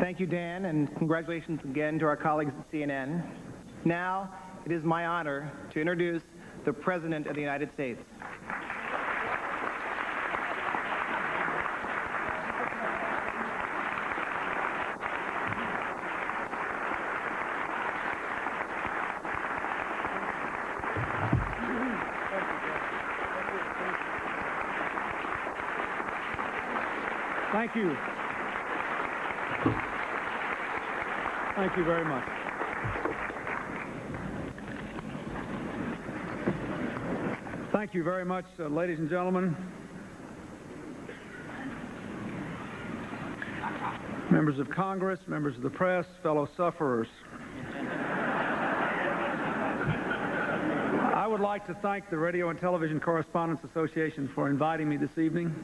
Thank you, Dan, and congratulations again to our colleagues at CNN. Now, it is my honor to introduce the President of the United States. Thank you. Thank you very much. Thank you very much, ladies and gentlemen, members of Congress, members of the press, fellow sufferers. I would like to thank the Radio and Television Correspondents Association for inviting me this evening.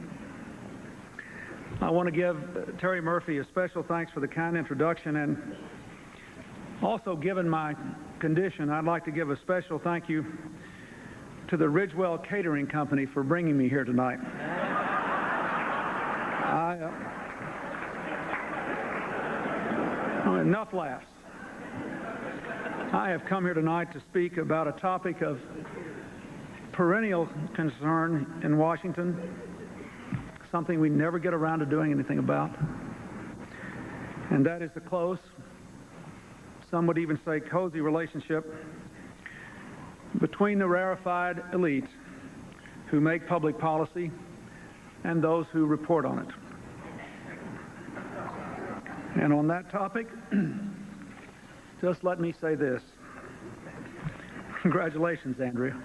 I want to give Terry Murphy a special thanks for the kind introduction, and also, given my condition, I'd like to give a special thank you to the Ridgewell Catering Company for bringing me here tonight. Enough laughs. I have come here tonight to speak about a topic of perennial concern in Washington, something we never get around to doing anything about, and that is the close, some would even say cozy, relationship between the rarefied elite who make public policy and those who report on it. And on that topic, just let me say this. Congratulations, Andrea.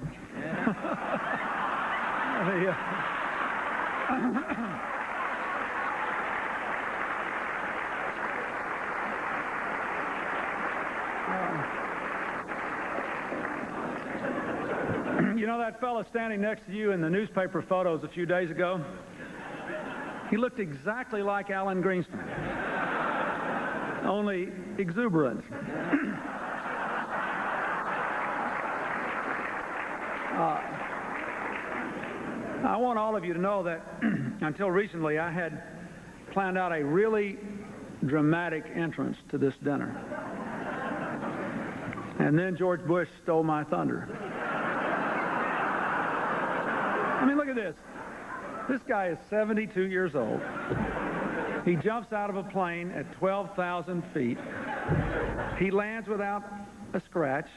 You know that fellow standing next to you in the newspaper photos a few days ago? He looked exactly like Alan Greenspan, only exuberant. I want all of you to know that until recently I had planned out a really dramatic entrance to this dinner. And then George Bush stole my thunder. I mean, look at this. This guy is 72 years old. He jumps out of a plane at 12,000 feet. He lands without a scratch.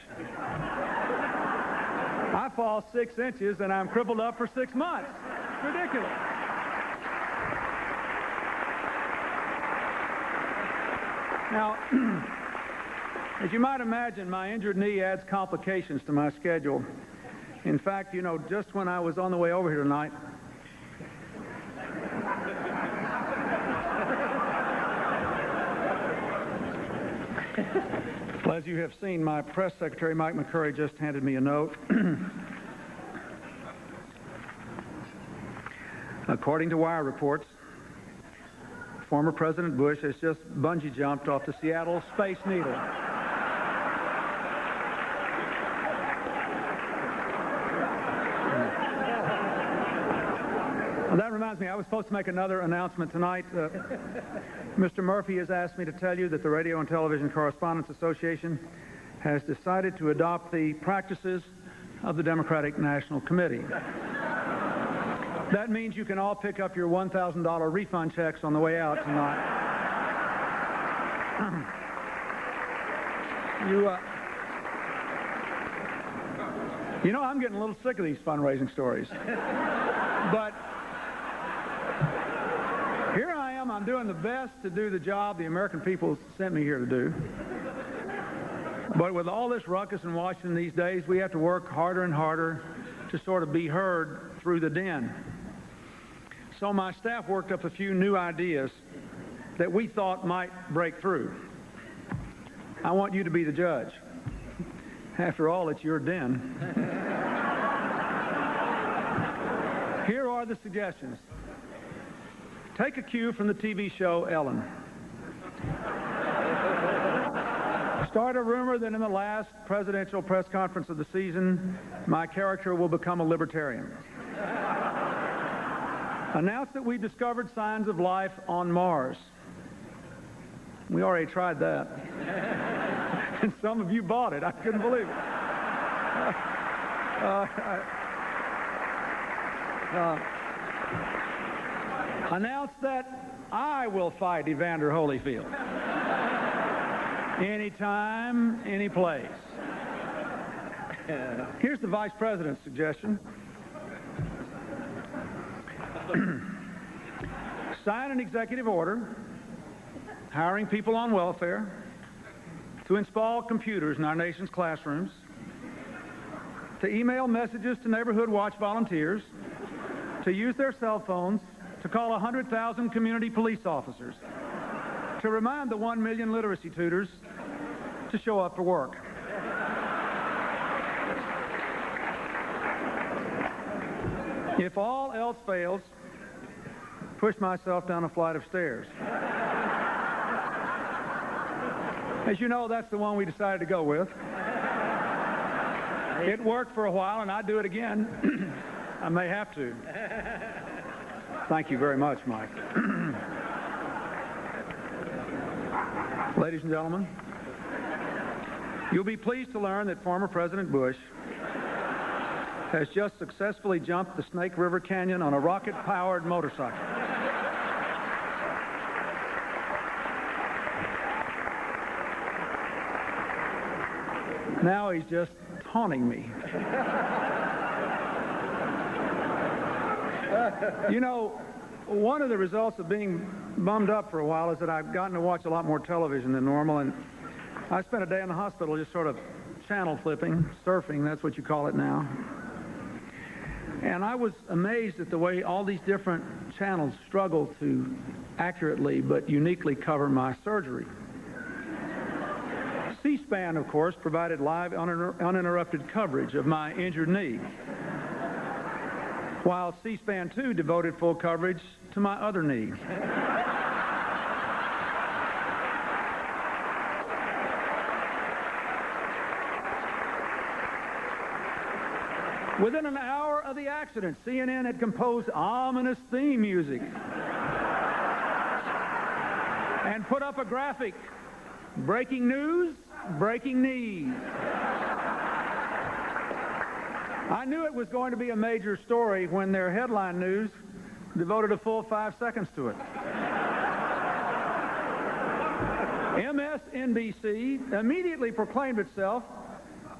I fall 6 inches and I'm crippled up for 6 months. It's ridiculous. Now, as you might imagine, my injured knee adds complications to my schedule. In fact, you know, just when I was on the way over here tonight, well, as you have seen, my press secretary, Mike McCurry, just handed me a note. According to wire reports, former President Bush has just bungee jumped off the Seattle Space Needle. Well, that reminds me, I was supposed to make another announcement tonight. Mr. Murphy has asked me to tell you that the Radio and Television Correspondents Association has decided to adopt the practices of the Democratic National Committee. That means you can all pick up your $1,000 refund checks on the way out tonight. You know, I'm getting a little sick of these fundraising stories. But here I am, I'm doing the best to do the job the American people sent me here to do. But with all this ruckus in Washington these days, we have to work harder and harder to sort of be heard through the din. So my staff worked up a few new ideas that we thought might break through. I want you to be the judge. After all, it's your den. Here are the suggestions. Take a cue from the TV show Ellen. Start a rumor that in the last presidential press conference of the season, my character will become a libertarian. Announce that we discovered signs of life on Mars. We already tried that. And some of you bought it. I couldn't believe it. Announced that I will fight Evander Holyfield. Anytime, any place. Here's the Vice President's suggestion. Sign an executive order hiring people on welfare to install computers in our nation's classrooms, to email messages to neighborhood watch volunteers, to use their cell phones to call 100,000 community police officers, to remind the 1 million literacy tutors to show up for work. If all else fails, push myself down a flight of stairs. As you know, that's the one we decided to go with. It worked for a while, and I'd do it again. I may have to. Thank you very much, Mike. Ladies and gentlemen, you'll be pleased to learn that former President Bush has just successfully jumped the Snake River Canyon on a rocket-powered motorcycle. Now he's just taunting me. You know, one of the results of being bummed up for a while is that I've gotten to watch a lot more television than normal, and I spent a day in the hospital just sort of channel flipping, surfing, that's what you call it now. And I was amazed at the way all these different channels struggle to accurately but uniquely cover my surgery. C-SPAN, of course, provided live, uninterrupted coverage of my injured knee, while C-SPAN 2 devoted full coverage to my other knee. Within an hour of the accident, CNN had composed ominous theme music and put up a graphic: breaking news, breaking knees. I knew it was going to be a major story when their headline news devoted a full 5 seconds to it. MSNBC immediately proclaimed itself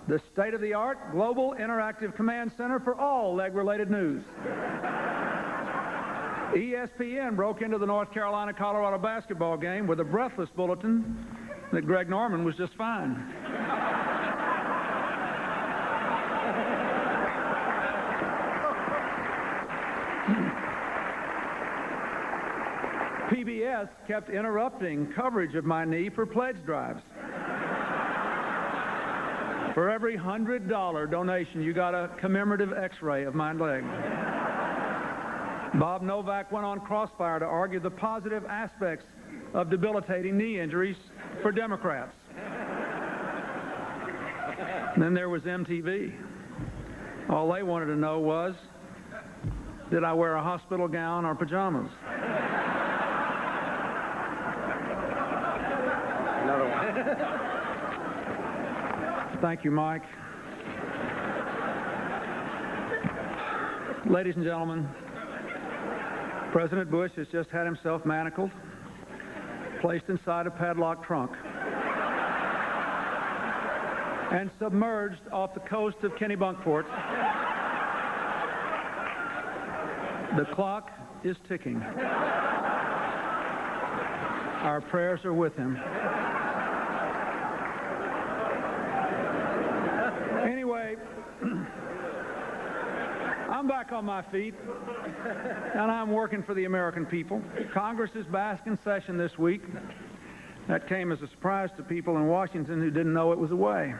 the state-of-the-art global interactive command center for all leg-related news. ESPN broke into the North Carolina-Colorado basketball game with a breathless bulletin that Greg Norman was just fine. PBS kept interrupting coverage of my knee for pledge drives. For every $100 donation, you got a commemorative x-ray of my leg. Bob Novak went on Crossfire to argue the positive aspects of debilitating knee injuries for Democrats. And then there was MTV. All they wanted to know was, did I wear a hospital gown or pajamas? Another one. Thank you, Mike. Ladies and gentlemen, President Bush has just had himself manacled, placed inside a padlocked trunk, and submerged off the coast of Kennebunkport. The clock is ticking. Our prayers are with him. Anyway, I'm back on my feet, and I'm working for the American people. Congress is back in session this week. That came as a surprise to people in Washington who didn't know it was away.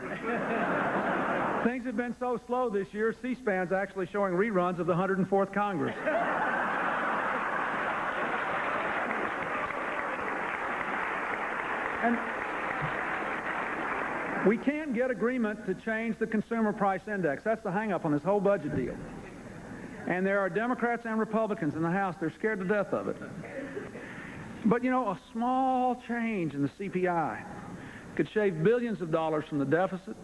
Things have been so slow this year, C-SPAN's actually showing reruns of the 104th Congress. And we can't get agreement to change the consumer price index. That's the hang-up on this whole budget deal. And there are Democrats and Republicans in the House. They're scared to death of it. But, you know, a small change in the CPI could shave billions of dollars from the deficit,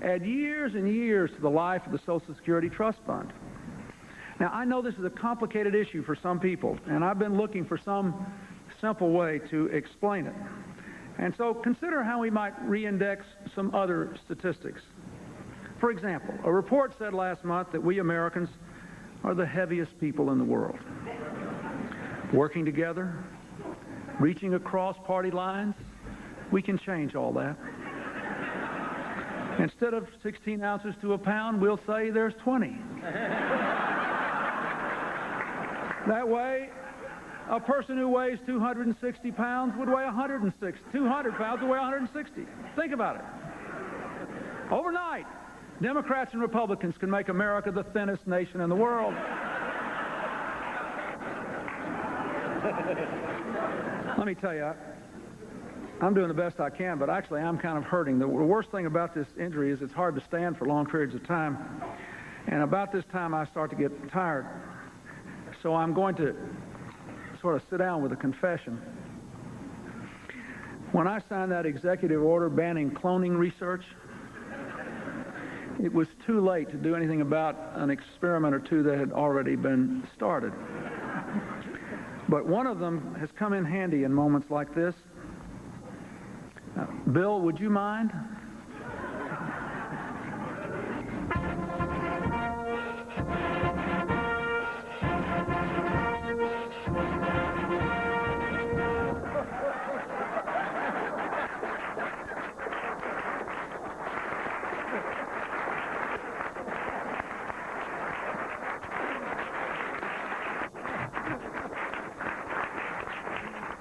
add years and years to the life of the Social Security Trust Fund. Now, I know this is a complicated issue for some people, and I've been looking for some simple way to explain it. And so consider how we might reindex some other statistics. For example, a report said last month that we Americans are the heaviest people in the world. Working together, reaching across party lines, we can change all that. Instead of 16 ounces to a pound, we'll say there's 20. That way, a person who weighs 260 pounds would weigh 160. 200 pounds would weigh 160. Think about it. Overnight, Democrats and Republicans can make America the thinnest nation in the world. Let me tell you, I'm doing the best I can, but actually I'm kind of hurting. The worst thing about this injury is it's hard to stand for long periods of time. And about this time, I start to get tired. So I'm going to sort of sit down with a confession. When I signed that executive order banning cloning research, it was too late to do anything about an experiment or two that had already been started. But one of them has come in handy in moments like this. Bill, would you mind?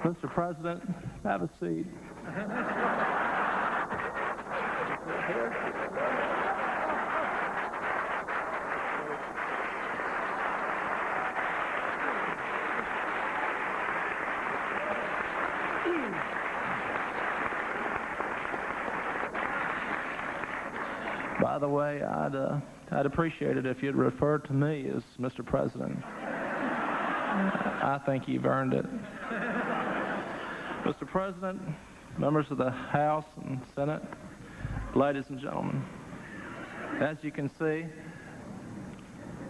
Mr. President, have a seat. By the way, I'd appreciate it if you'd refer to me as Mr. President. I think you've earned it. Mr. President, members of the House and Senate, ladies and gentlemen, as you can see,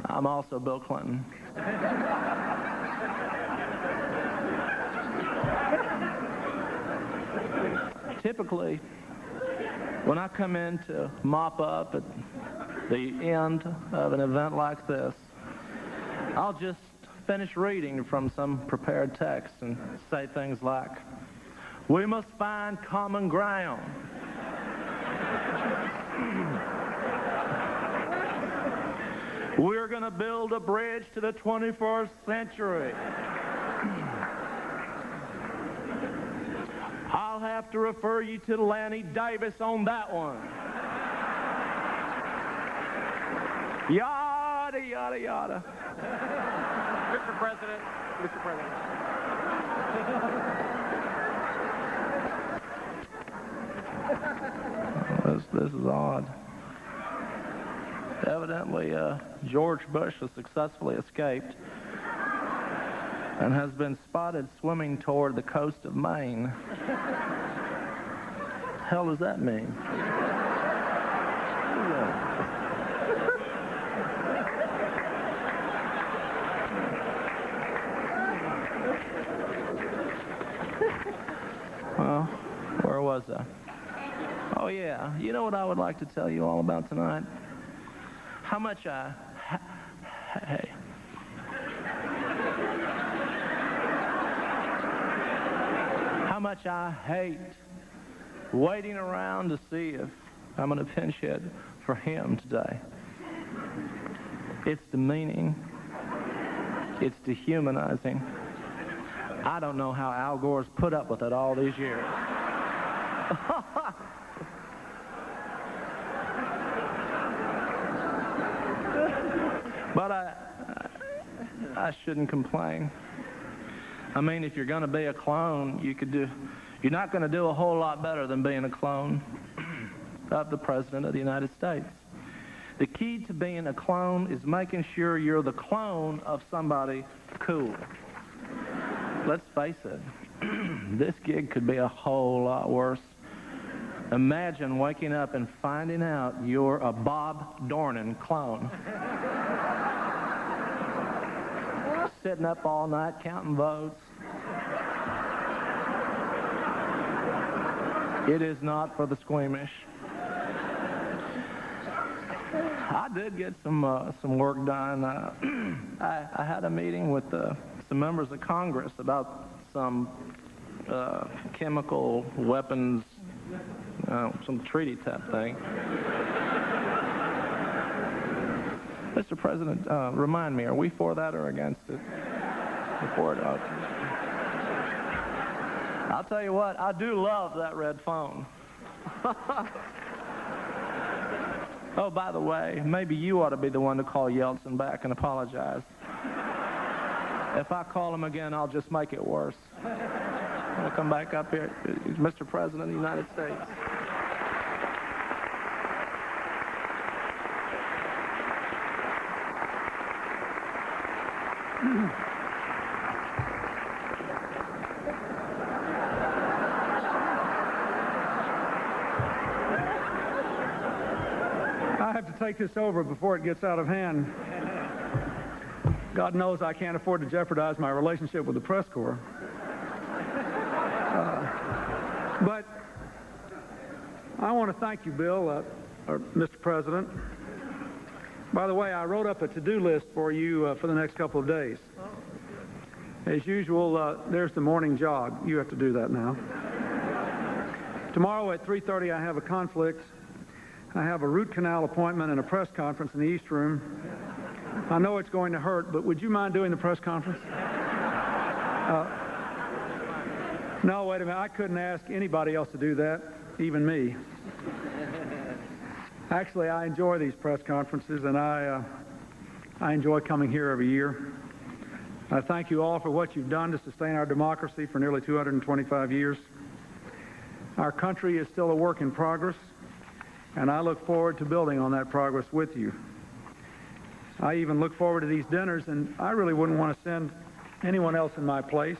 I'm also Bill Clinton. Typically, when I come in to mop up at the end of an event like this, I'll just finish reading from some prepared text and say things like, "We must find common ground. We're going to build a bridge to the 21st century. I'll have to refer you to Lanny Davis on that one. Yada, yada, yada." Mr. President, Mr. President. This is odd. Evidently, George Bush has successfully escaped and has been spotted swimming toward the coast of Maine. Hell does that mean? Well, where was I? Oh, yeah. You know what I would like to tell you all about tonight? How much I hate waiting around to see if I'm going to pinch hit for him today. It's demeaning. It's dehumanizing. I don't know how Al Gore's put up with it all these years. But I shouldn't complain. I mean, if you're going to be a clone, you're not going to do a whole lot better than being a clone of the President of the United States. The key to being a clone is making sure you're the clone of somebody cool. Let's face it, this gig could be a whole lot worse. Imagine waking up and finding out you're a Bob Dornan clone. Sitting up all night counting votes. It is not for the squeamish. I did get some work done. I had a meeting with some members of Congress about some chemical weapons, some treaty type thing. Mr. President, remind me, are we for that or against it? For it. I'll tell you what, I do love that red phone. Oh, by the way, maybe you ought to be the one to call Yeltsin back and apologize. If I call him again, I'll just make it worse. I'll come back up here. Mr. President of the United States. I have to take this over before it gets out of hand. God knows I can't afford to jeopardize my relationship with the press corps. But I want to thank you, Bill, or Mr. President. By the way, I wrote up a to-do list for you for the next couple of days. As usual, there's the morning jog. You have to do that now. Tomorrow at 3:30, I have a conflict. I have a root canal appointment and a press conference in the East Room. I know it's going to hurt, but would you mind doing the press conference? No, wait a minute. I couldn't ask anybody else to do that, even me. Actually, I enjoy these press conferences, and I enjoy coming here every year. I thank you all for what you've done to sustain our democracy for nearly 225 years. Our country is still a work in progress, and I look forward to building on that progress with you. I even look forward to these dinners, and I really wouldn't want to send anyone else in my place.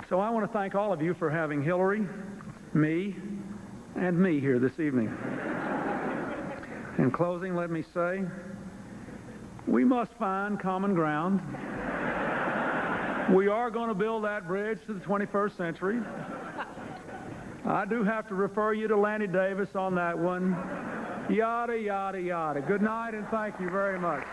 So I want to thank all of you for having Hillary, me, and me here this evening. In closing, let me say, we must find common ground. We are going to build that bridge to the 21st century. I do have to refer you to Lanny Davis on that one. Yada, yada, yada. Good night, and thank you very much.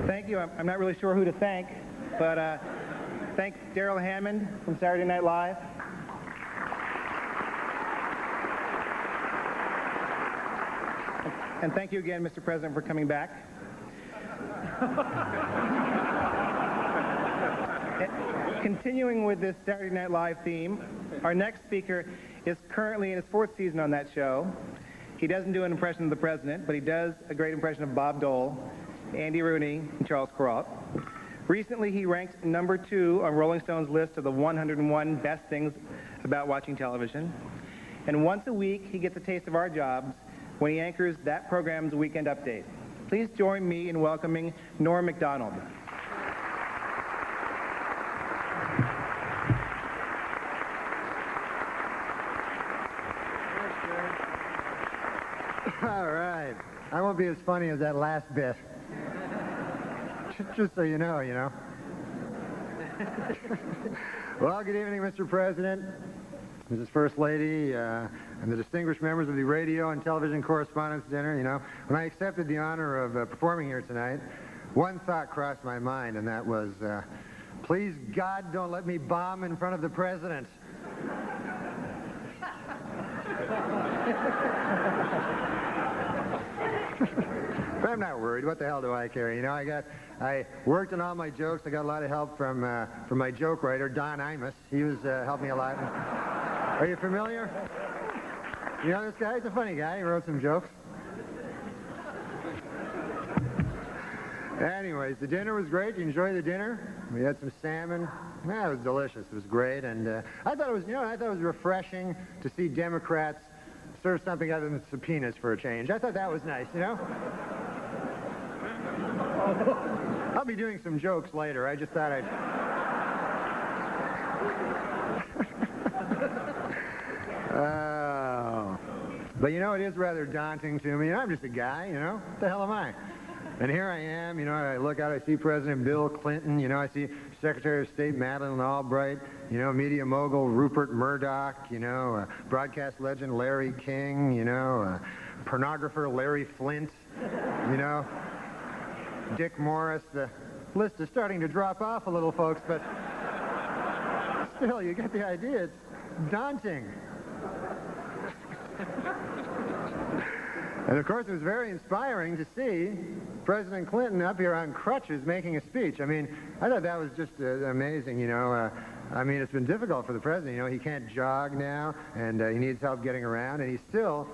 Thank you. I'm not really sure who to thank, but thank Darrell Hammond from Saturday Night Live. And thank you again, Mr. President, for coming back. Continuing with this Saturday Night Live theme, our next speaker is currently in his 4th season on that show. He doesn't do an impression of the president, but he does a great impression of Bob Dole, Andy Rooney, and Charles Kuralt. Recently, he ranked number 2 on Rolling Stone's list of the 101 best things about watching television. And once a week, he gets a taste of our jobs when he anchors that program's Weekend Update. Please join me in welcoming Norm Macdonald. All right. I won't be as funny as that last bit. Just so you know. Well, good evening, Mr. President, Mrs. First Lady, and the distinguished members of the Radio and Television Correspondents Dinner. When I accepted the honor of performing here tonight, one thought crossed my mind, and that was, please, God, don't let me bomb in front of the President. But I'm not worried. What the hell do I care? You know, I worked on all my jokes. I got a lot of help from my joke writer, Don Imus. He was helped me a lot. Are you familiar? You know this guy? He's a funny guy. He wrote some jokes. Anyways, the dinner was great. You enjoyed the dinner? We had some salmon. Yeah, it was delicious. It was great. And I thought it was, I thought it was refreshing to see Democrats serve something other than subpoenas for a change. I thought that was nice, you know? I'll be doing some jokes later. I just thought I'd... Oh. But, it is rather daunting to me. I'm just a guy, What the hell am I? And here I am, I look out, I see President Bill Clinton, I see Secretary of State Madeleine Albright, media mogul Rupert Murdoch, broadcast legend Larry King, pornographer Larry Flint, Dick Morris. The list is starting to drop off a little, folks, but still, you get the idea. It's daunting. And, of course, it was very inspiring to see President Clinton up here on crutches making a speech. I mean, I thought that was just amazing, it's been difficult for the president. He can't jog now, and he needs help getting around, and he still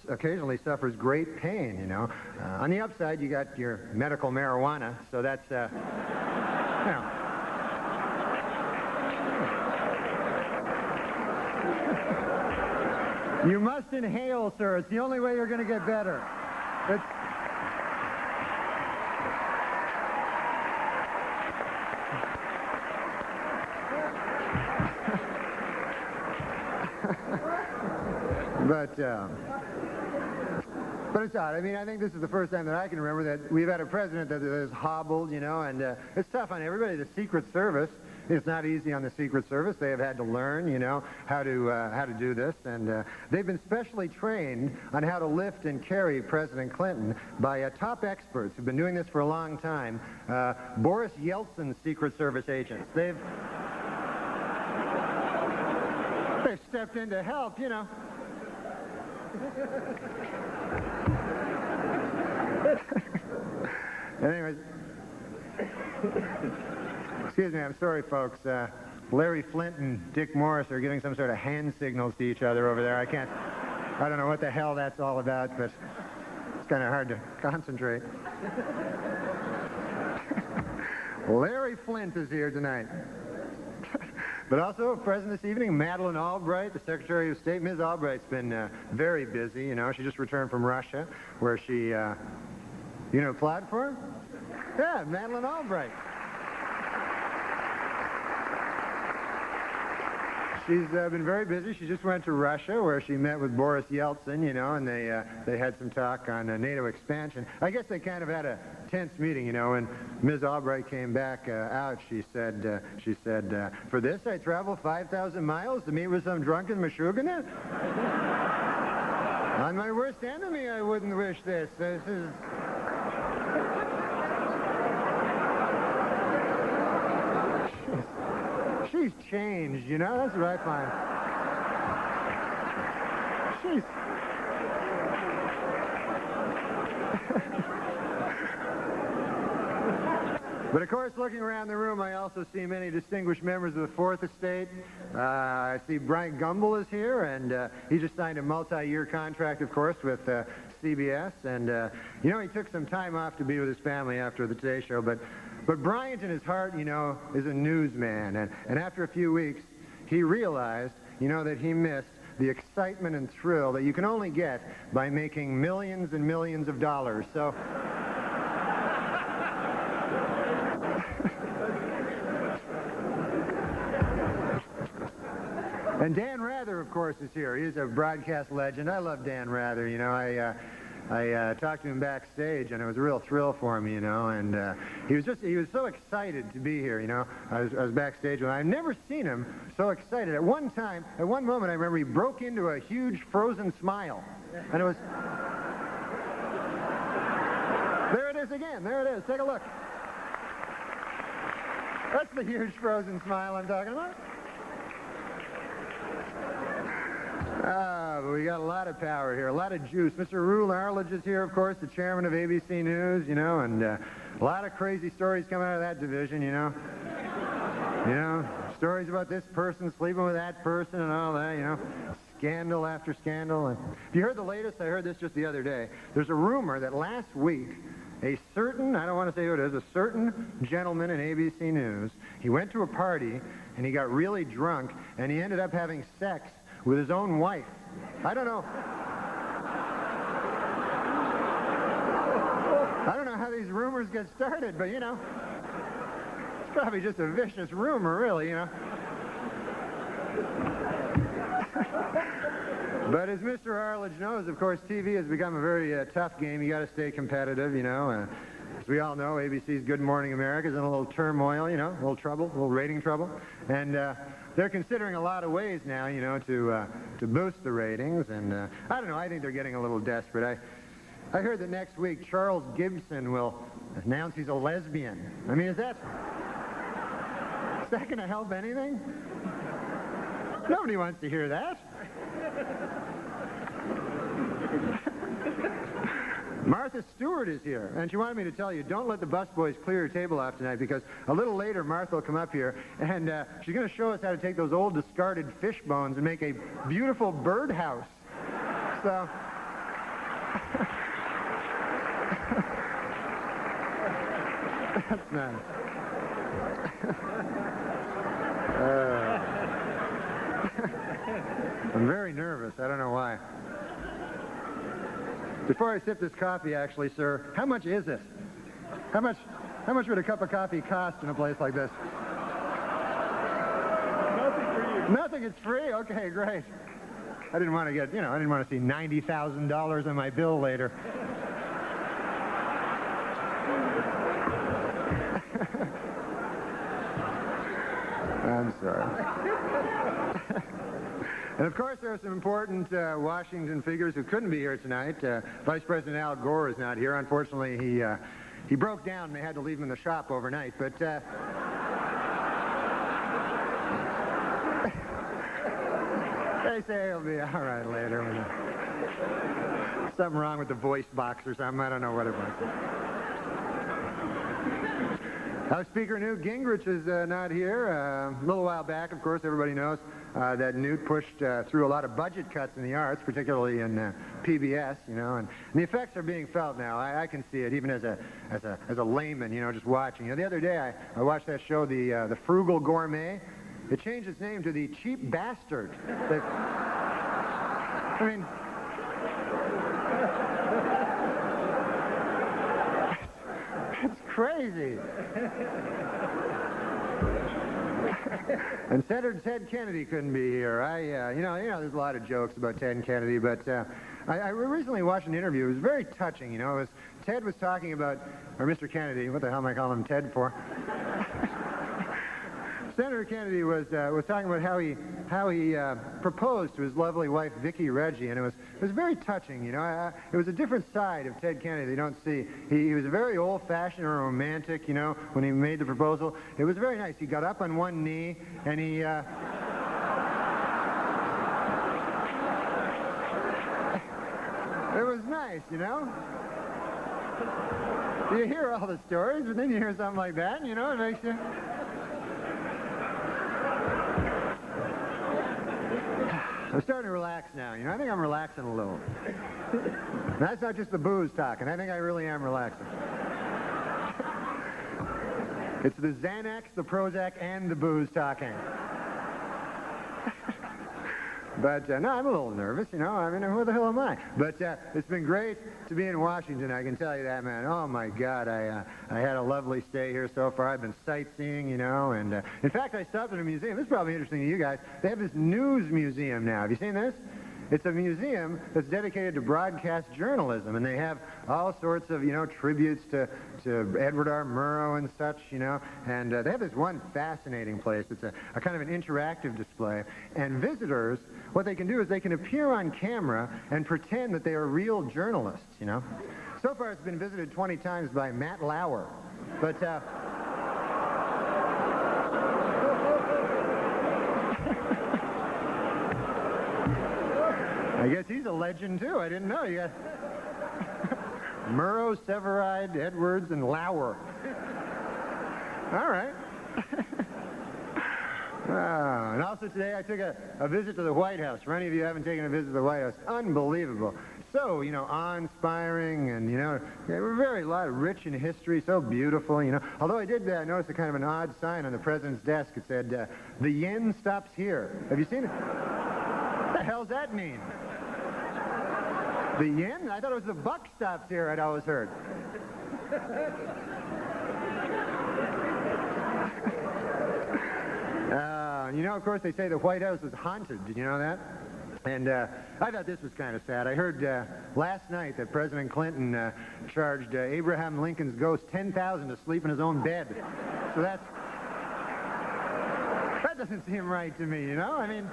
occasionally suffers great pain, On the upside, you got your medical marijuana, so that's, You must inhale, sir. It's the only way you're going to get better. But it's odd. I mean, I think this is the first time that I can remember that we've had a president that is hobbled, and it's tough on everybody. The Secret Service, it's not easy on the Secret Service. They have had to learn, how to do this, and they've been specially trained on how to lift and carry President Clinton by top experts who've been doing this for a long time. Boris Yeltsin's Secret Service agents. They've stepped in to help, Anyways, excuse me, I'm sorry, folks. Larry Flint and Dick Morris are giving some sort of hand signals to each other over there. I don't know what the hell that's all about, but it's kind of hard to concentrate. Larry Flint is here tonight. But also present this evening, Madeleine Albright, the Secretary of State. Ms. Albright's been very busy, She just returned from Russia, where she, applied for? Yeah, Madeleine Albright. She's been very busy. She just went to Russia, where she met with Boris Yeltsin, and they had some talk on NATO expansion. I guess they kind of had a tense meeting, When Ms. Albright came back out, she said, for this I travel 5,000 miles to meet with some drunken Meshuggah? On my worst enemy, I wouldn't wish this. This is... She's changed, That's what I find. She's... But, of course, looking around the room, I also see many distinguished members of the Fourth Estate. I see Bryant Gumbel is here, and he just signed a multi-year contract, of course, with CBS. And, he took some time off to be with his family after the Today Show, But Bryant, in his heart, is a newsman. And after a few weeks, he realized, that he missed the excitement and thrill that you can only get by making millions and millions of dollars. So... And Dan Rather, of course, is here. He's a broadcast legend. I love Dan Rather. I talked to him backstage, and it was a real thrill for me, and he was so excited to be here, I was backstage, and I've never seen him so excited. At one moment, I remember he broke into a huge frozen smile, and it was... There it is again. There it is. Take a look. That's the huge frozen smile I'm talking about. but we got a lot of power here, a lot of juice. Mr. Rule Arledge is here, of course, the chairman of ABC News, you know, and a lot of crazy stories coming out of that division, you know. You know, stories about this person sleeping with that person and all that, you know. Scandal after scandal. And if you heard the latest, I heard this just the other day. There's a rumor that last week, a certain, I don't want to say who it is, a certain gentleman in ABC News, he went to a party and he got really drunk and he ended up having sex with his own wife. I don't know how these rumors get started, but you know, it's probably just a vicious rumor, really, you know. But as Mr. Arledge knows, of course, TV has become a very tough game. You got to stay competitive, you know. As we all know, ABC's Good Morning America is in a little turmoil, you know, a little trouble, a little rating trouble. And they're considering a lot of ways now, you know, to boost the ratings. And I don't know, I think they're getting a little desperate. I heard that next week Charles Gibson will announce he's a lesbian. I mean, is that going to help anything? Nobody wants to hear that. Martha Stewart is here, and she wanted me to tell you, don't let the busboys clear your table off tonight, because a little later Martha will come up here, and she's going to show us how to take those old discarded fish bones and make a beautiful birdhouse. So... That's nice. I'm very nervous. I don't know why. Before I sip this coffee, actually, sir, how much is this? How much would a cup of coffee cost in a place like this? Nothing for you. Nothing. It's free. Okay, great. I didn't want to get, you know, I didn't want to see $90,000 on my bill later. I'm sorry. And of course, there are some important Washington figures who couldn't be here tonight. Vice President Al Gore is not here. Unfortunately, he broke down and they had to leave him in the shop overnight. But they say he'll be all right later. Something wrong with the voice box or something. I don't know what it was. House Speaker Newt Gingrich is not here. A little while back, of course, everybody knows that Newt pushed through a lot of budget cuts in the arts, particularly in PBS, you know, and the effects are being felt now. I can see it, even as a layman, you know, just watching. You know, the other day I watched that show, the Frugal Gourmet. It changed its name to the Cheap Bastard. I mean... It's crazy. And Senator Ted Kennedy couldn't be here. You know, there's a lot of jokes about Ted Kennedy, but I recently watched an interview. It was very touching, you know. Ted was talking about, or Mr. Kennedy, what the hell am I calling him Ted for? Senator Kennedy was talking about how he proposed to his lovely wife Vicki Reggie, and it was very touching. You know, it was a different side of Ted Kennedy you don't see. He was very old-fashioned and romantic. You know, when he made the proposal, it was very nice. He got up on one knee and he. It was nice, you know. You hear all the stories, but then you hear something like that, and you know, it makes you. I'm starting to relax now, you know. I think I'm relaxing a little. That's not just the booze talking. I think I really am relaxing. It's the Xanax, the Prozac, and the booze talking. But, no, I'm a little nervous, you know. I mean, who the hell am I? But it's been great to be in Washington, I can tell you that, man. Oh, my God, I had a lovely stay here so far. I've been sightseeing, you know, and in fact, I stopped at a museum. This is probably interesting to you guys. They have this news museum now. Have you seen this? It's a museum that's dedicated to broadcast journalism, and they have all sorts of, you know, tributes to Edward R. Murrow and such, you know, and they have this one fascinating place. It's a kind of an interactive display, and visitors, what they can do is they can appear on camera and pretend that they are real journalists, you know. So far, it's been visited 20 times by Matt Lauer, but... I I guess he's a legend, too. I didn't know. You got Murrow, Severide, Edwards, and Lauer. All right. And also today I took a visit to the White House. For any of you who haven't taken a visit to the White House, unbelievable. So, awe-inspiring and, a lot of rich in history, so beautiful, Although I did notice a kind of an odd sign on the president's desk. It said, the yen stops here. Have you seen it? What the hell does that mean? The yen? I thought it was the buck stops here, I'd always heard. Of course, they say the White House is haunted. Did you know that? And I thought this was kind of sad. I heard last night that President Clinton charged Abraham Lincoln's ghost $10,000 to sleep in his own bed. So that doesn't seem right to me, I mean...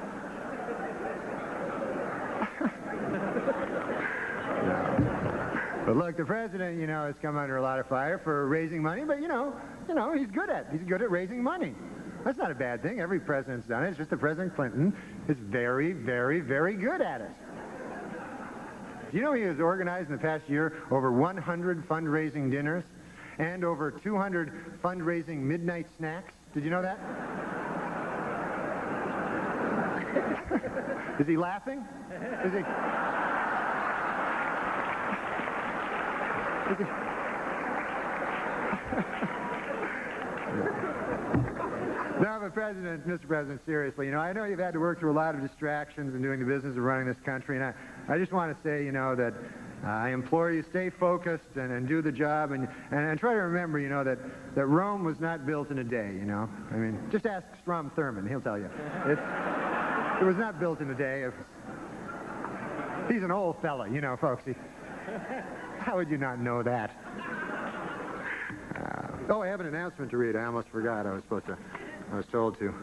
No. But look, the president, has come under a lot of fire for raising money, but, he's good at raising money. That's not a bad thing. Every president's done it. It's just that President Clinton is very, very, very good at it. Do you know he has organized in the past year over 100 fundraising dinners and over 200 fundraising midnight snacks? Did you know that? Is he laughing? Is he... No, but Mr. President, seriously, I know you've had to work through a lot of distractions in doing the business of running this country, and I just want to say, that I implore you, stay focused and do the job, and try to remember, that Rome was not built in a day, I mean, just ask Strom Thurmond, he'll tell you. It was not built in a day. He's an old fella, folks. How would you not know that? I have an announcement to read. I almost forgot. I was told to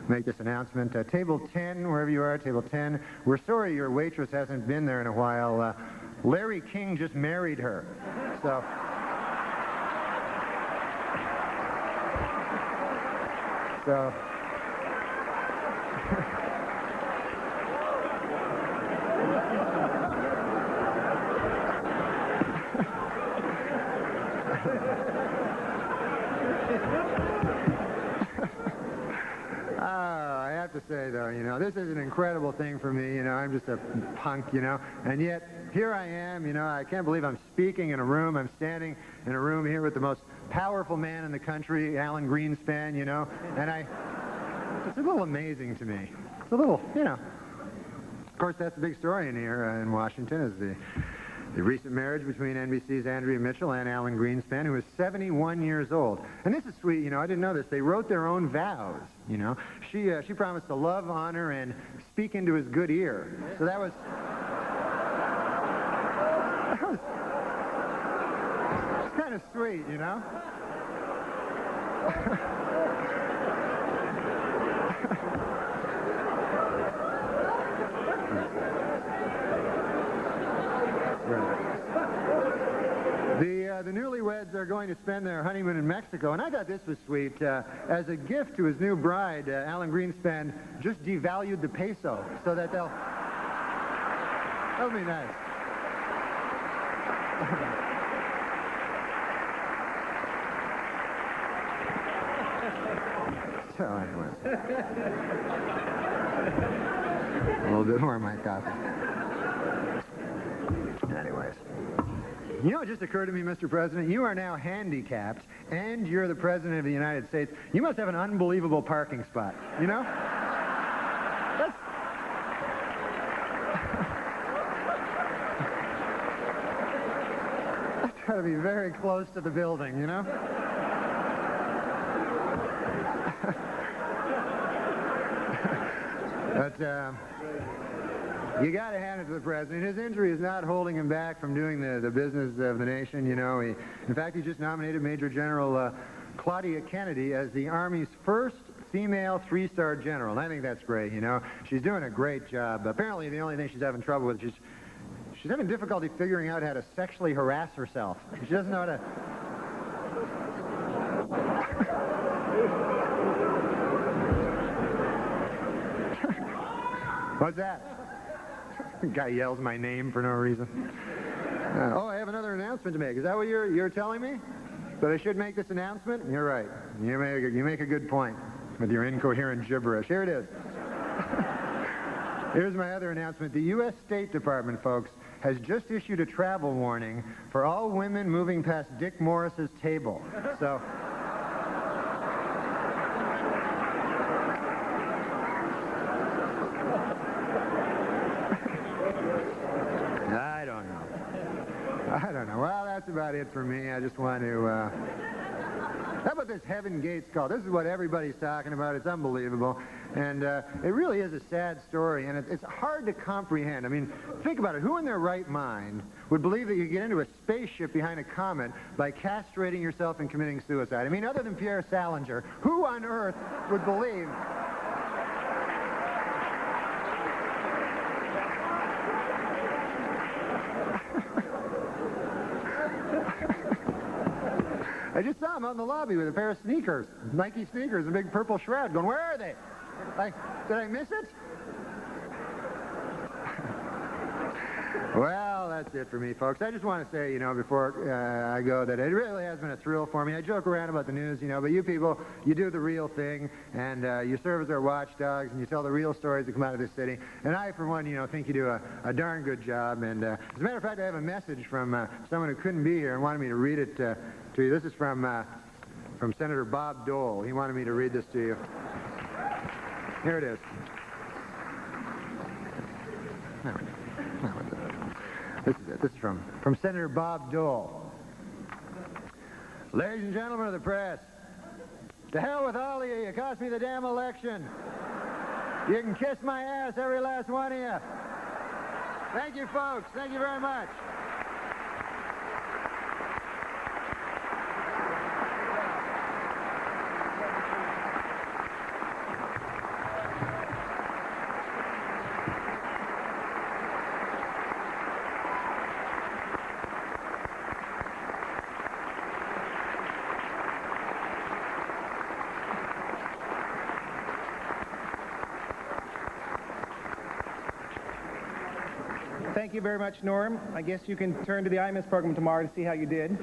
make this announcement. Table 10, wherever you are, table 10. We're sorry your waitress hasn't been there in a while. Larry King just married her. So... I have to say, though, this is an incredible thing for me. I'm just a punk, and yet here I am, I can't believe I'm speaking in a room. I'm standing in a room here with the most powerful man in the country, Alan Greenspan, and it's a little amazing to me. It's a little, Of course, that's the big story in here in Washington is the recent marriage between NBC's Andrea Mitchell and Alan Greenspan, who is 71 years old. And this is sweet, I didn't know this. They wrote their own vows, She promised to love, honor, and speak into his good ear. So that was kind of sweet, The newlyweds are going to spend their honeymoon in Mexico, and I thought this was sweet. As a gift to his new bride, Alan Greenspan just devalued the peso so that that'll be nice. So anyways, a little bit more of my coffee. Anyways. It just occurred to me, Mr. President, you are now handicapped, and you're the President of the United States. You must have an unbelievable parking spot, That's... That's got to be very close to the building, But, you got to hand it to the president. His injury is not holding him back from doing the business of the nation, In fact, he just nominated Major General Claudia Kennedy as the Army's first female three-star general. And I think that's great, She's doing a great job. Apparently, the only thing she's having trouble with is she's having difficulty figuring out how to sexually harass herself. She doesn't know how to... What's that? Guy yells my name for no reason. Oh, I have another announcement to make. Is that what you're telling me? That I should make this announcement? You're right. You make a good point with your incoherent gibberish. Here it is. Here's my other announcement. The U.S. State Department, folks, has just issued a travel warning for all women moving past Dick Morris's table. So... I don't know. Well, that's about it for me. I just want to... How about this Heaven Gates call? This is what everybody's talking about. It's unbelievable. And it really is a sad story, and it's hard to comprehend. I mean, think about it. Who in their right mind would believe that you get into a spaceship behind a comet by castrating yourself and committing suicide? I mean, other than Pierre Salinger, who on earth would believe... I just saw him out in the lobby with a pair of sneakers, Nike sneakers, a big purple shroud, going, where are they? Did I miss it? Well, that's it for me, folks. I just want to say, before I go, that it really has been a thrill for me. I joke around about the news, but you people, you do the real thing, and you serve as our watchdogs, and you tell the real stories that come out of this city. And I, for one, think you do a darn good job. And as a matter of fact, I have a message from someone who couldn't be here and wanted me to read it to you. This is from Senator Bob Dole. He wanted me to read this to you. Here it is. This is from Senator Bob Dole. Ladies and gentlemen of the press, to hell with all of you. You cost me the damn election. You can kiss my ass, every last one of you. Thank you, folks. Thank you very much. Thank you very much, Norm. I guess you can turn to the IMIS program tomorrow to see how you did.